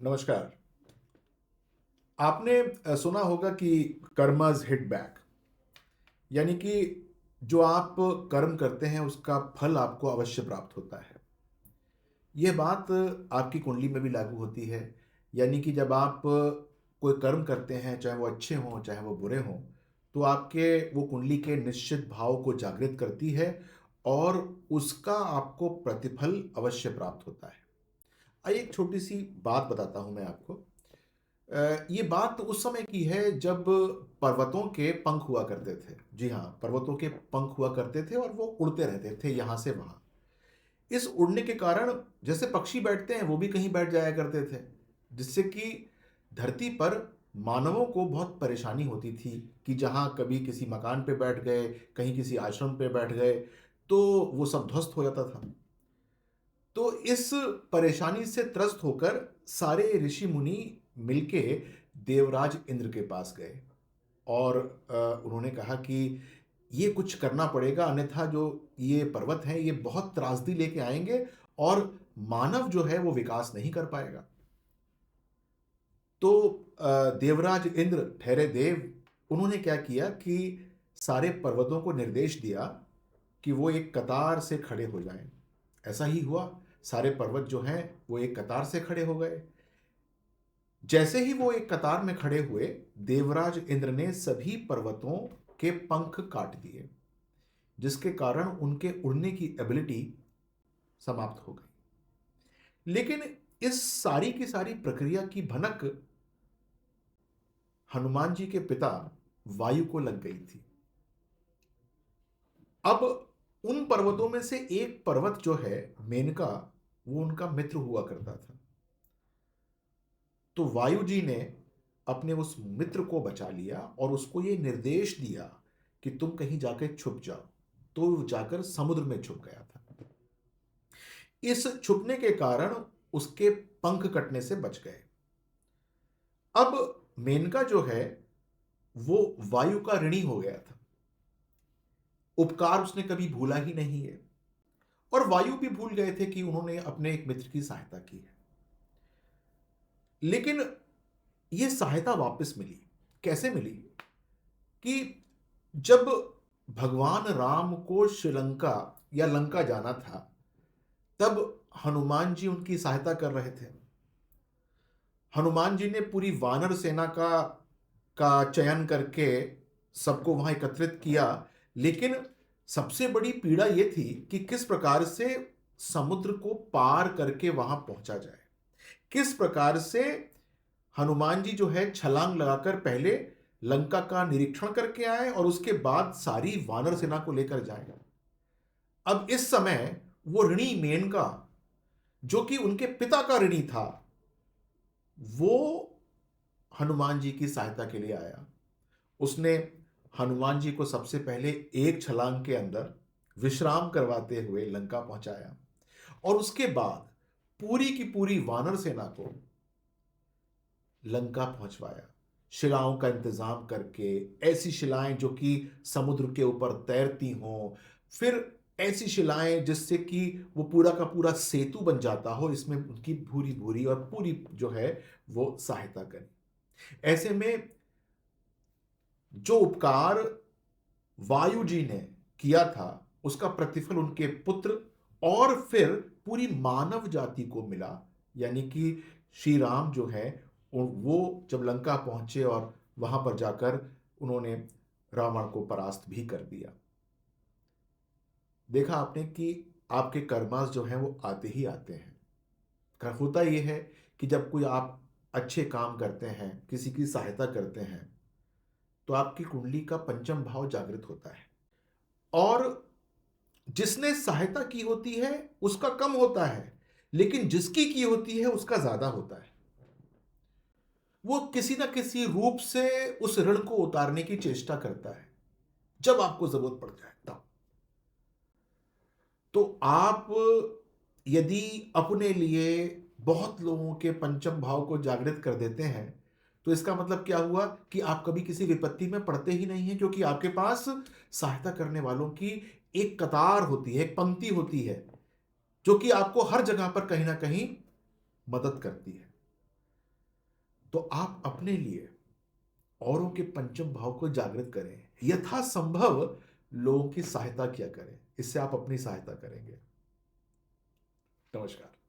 नमस्कार। आपने सुना होगा कि कर्मस हिट बैक, यानी कि जो आप कर्म करते हैं उसका फल आपको अवश्य प्राप्त होता है। यह बात आपकी कुंडली में भी लागू होती है। यानी कि जब आप कोई कर्म करते हैं, चाहे वो अच्छे हों चाहे वो बुरे हों, तो आपके वो कुंडली के निश्चित भाव को जागृत करती है और उसका आपको प्रतिफल अवश्य प्राप्त होता है। आइए एक छोटी सी बात बताता हूं मैं आपको। ये बात उस समय की है जब पर्वतों के पंख हुआ करते थे। जी हाँ, पर्वतों के पंख हुआ करते थे और वो उड़ते रहते थे यहाँ से वहाँ। इस उड़ने के कारण जैसे पक्षी बैठते हैं वो भी कहीं बैठ जाया करते थे, जिससे कि धरती पर मानवों को बहुत परेशानी होती थी कि जहाँ कभी किसी मकान पे बैठ गए, कहीं किसी आश्रम पे बैठ गए, तो वो सब ध्वस्त हो जाता था। तो इस परेशानी से त्रस्त होकर सारे ऋषि मुनि मिलके देवराज इंद्र के पास गए और उन्होंने कहा कि ये कुछ करना पड़ेगा, अन्यथा जो ये पर्वत हैं ये बहुत त्रासदी लेके आएंगे और मानव जो है वो विकास नहीं कर पाएगा। तो देवराज इंद्र ठहरे देव, उन्होंने क्या किया कि सारे पर्वतों को निर्देश दिया कि वो एक कतार से खड़े हो जाएं। ऐसा ही हुआ, सारे पर्वत जो हैं वो एक कतार से खड़े हो गए। जैसे ही वो एक कतार में खड़े हुए, देवराज इंद्र ने सभी पर्वतों के पंख काट दिए, जिसके कारण उनके उड़ने की एबिलिटी समाप्त हो गई। लेकिन इस सारी की सारी प्रक्रिया की भनक हनुमान जी के पिता वायु को लग गई थी। अब उन पर्वतों में से एक पर्वत जो है मेनका, वो उनका मित्र हुआ करता था। तो वायु जी ने अपने उस मित्र को बचा लिया और उसको ये निर्देश दिया कि तुम कहीं जाकर छुप जाओ। तो वो जाकर समुद्र में छुप गया था। इस छुपने के कारण उसके पंख कटने से बच गए। अब मेनका जो है वो वायु का ऋणी हो गया था। उपकार उसने कभी भूला ही नहीं है और वायु भी भूल गए थे कि उन्होंने अपने एक मित्र की सहायता की है। लेकिन यह सहायता वापस मिली। कैसे मिली? कि जब भगवान राम को श्रीलंका या लंका जाना था, तब हनुमान जी उनकी सहायता कर रहे थे। हनुमान जी ने पूरी वानर सेना का चयन करके सबको वहां एकत्रित किया। लेकिन सबसे बड़ी पीड़ा यह थी कि किस प्रकार से समुद्र को पार करके वहां पहुंचा जाए। किस प्रकार से हनुमान जी जो है छलांग लगाकर पहले लंका का निरीक्षण करके आए और उसके बाद सारी वानर सेना को लेकर जाए। अब इस समय वो ऋणी मेनका, जो कि उनके पिता का ऋणी था, वो हनुमान जी की सहायता के लिए आया। उसने हनुमान जी को सबसे पहले एक छलांग के अंदर विश्राम करवाते हुए लंका पहुंचाया और उसके बाद पूरी की पूरी वानर सेना को लंका पहुंचवाया। शिलाओं का इंतजाम करके, ऐसी शिलाएं जो कि समुद्र के ऊपर तैरती हों, फिर ऐसी शिलाएं जिससे कि वो पूरा का पूरा सेतु बन जाता हो, इसमें उनकी भूरी भूरी और पूरी जो है वो सहायता करी। ऐसे में जो उपकार वायु जी ने किया था उसका प्रतिफल उनके पुत्र और फिर पूरी मानव जाति को मिला। यानी कि श्री राम जो है वो जब लंका पहुंचे और वहां पर जाकर उन्होंने रावण को परास्त भी कर दिया। देखा आपने कि आपके कर्मास जो हैं वो आते ही आते हैं। होता यह है कि जब कोई आप अच्छे काम करते हैं, किसी की सहायता करते हैं, तो आपकी कुंडली का पंचम भाव जागृत होता है और जिसने सहायता की होती है उसका कम होता है, लेकिन जिसकी की होती है उसका ज्यादा होता है। वो किसी ना किसी रूप से उस ऋण को उतारने की चेष्टा करता है जब आपको जरूरत पड़ जाए तब। तो आप यदि अपने लिए बहुत लोगों के पंचम भाव को जागृत कर देते हैं, तो इसका मतलब क्या हुआ कि आप कभी किसी विपत्ति में पड़ते ही नहीं हैं, क्योंकि आपके पास सहायता करने वालों की एक कतार होती है, एक पंक्ति होती है जो कि आपको हर जगह पर कहीं ना कहीं मदद करती है। तो आप अपने लिए औरों के पंचम भाव को जागृत करें, यथासंभव लोगों की सहायता किया करें, इससे आप अपनी सहायता करेंगे। नमस्कार।